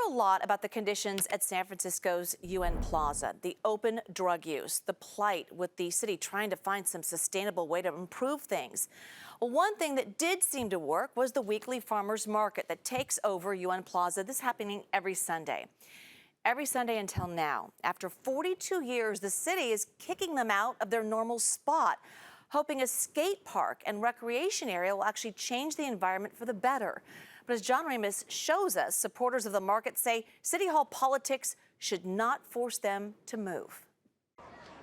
a lot about the conditions at San Francisco's UN Plaza, the open drug use, the plight with the city trying to find some sustainable way to improve things. Well, one thing that did seem to work was the weekly farmers market that takes over UN Plaza. This is happening every Sunday. Every Sunday until now. After 42 years, the city is kicking them out of their normal spot, hoping a skate park and recreation area will actually change the environment for the better. But as John Ramos shows us, supporters of the market say City Hall politics should not force them to move.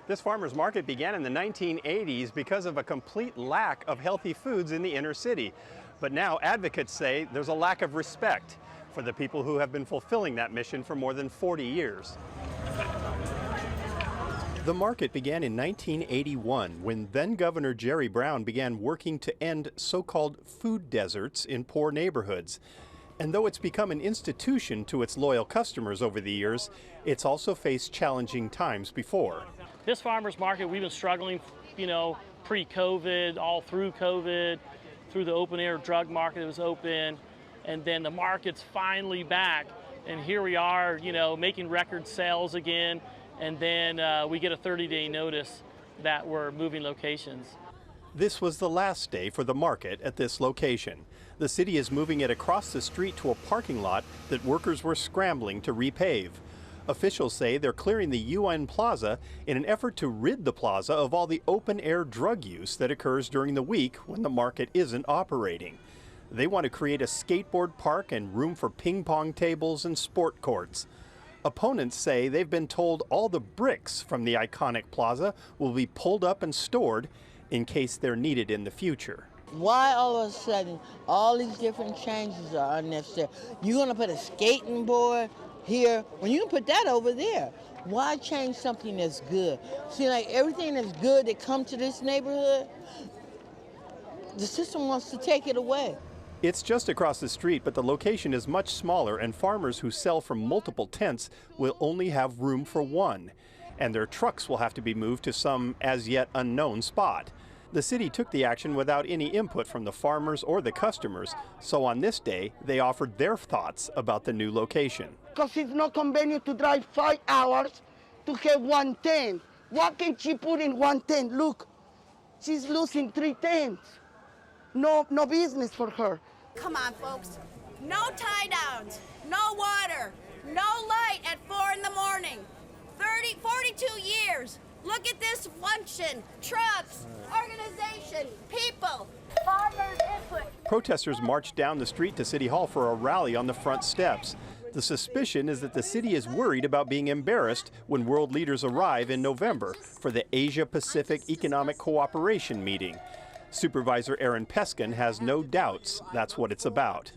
This farmers market began in the 1980s because of a complete lack of healthy foods in the inner city. But now advocates say there's a lack of respect for the people who have been fulfilling that mission for more than 40 years. The market began in 1981 when then-Governor Jerry Brown began working to end so-called food deserts in poor neighborhoods. And though it's become an institution to its loyal customers over the years, it's also faced challenging times before. This farmers market, we've been struggling, pre-COVID, all through COVID, through the open air drug market that was open, and then the market's finally back. And here we are, making record sales again. And then we get a 30-day notice that we're moving locations. This was the last day for the market at this location. The city is moving it across the street to a parking lot that workers were scrambling to repave. Officials say they're clearing the UN Plaza in an effort to rid the plaza of all the open-air drug use that occurs during the week when the market isn't operating. They want to create a skateboard park and room for ping pong tables and sport courts. Opponents say they've been told all the bricks from the iconic plaza will be pulled up and stored in case they're needed in the future. Why all of a sudden all these different changes are unnecessary? You're going to put a skating board here when you can put that over there. Why change something that's good? See, like everything that's good that comes to this neighborhood, the system wants to take it away. It's just across the street, but the location is much smaller, and farmers who sell from multiple tents will only have room for one. And their trucks will have to be moved to some as yet unknown spot. The city took the action without any input from the farmers or the customers, so on this day, they offered their thoughts about the new location. Because it's not convenient to drive 5 hours to have one tent. What can she put in one tent? Look, she's losing 3 tents. No business for her. Come on, folks. No tie downs, no water, no light at 4 in the morning. 42 years. Look at this function. Trucks, organization, people, farmers input. Protesters marched down the street to City Hall for a rally on the front steps. The suspicion is that the city is worried about being embarrassed when world leaders arrive in November for the Asia-Pacific Economic Cooperation meeting. Supervisor Aaron Peskin has no doubts that's what it's about.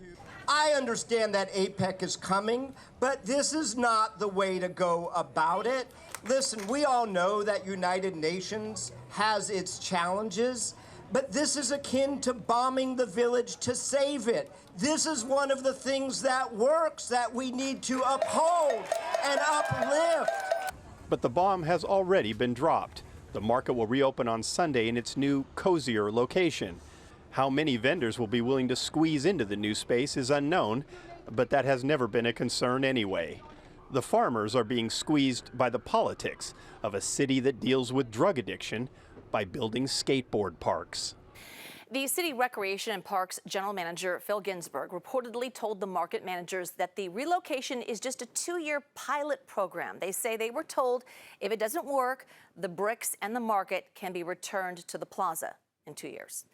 I understand that APEC is coming, but this is not the way to go about it. Listen, we all know that United Nations has its challenges, but this is akin to bombing the village to save it. This is one of the things that works that we need to uphold and uplift. But the bomb has already been dropped. The market will reopen on Sunday in its new, cozier location. How many vendors will be willing to squeeze into the new space is unknown, but that has never been a concern anyway. The farmers are being squeezed by the politics of a city that deals with drug addiction by building skateboard parks. The City Recreation and Parks General Manager Phil Ginsburg reportedly told the market managers that the relocation is just a 2-year pilot program. They say they were told if it doesn't work, the bricks and the market can be returned to the plaza in 2 years.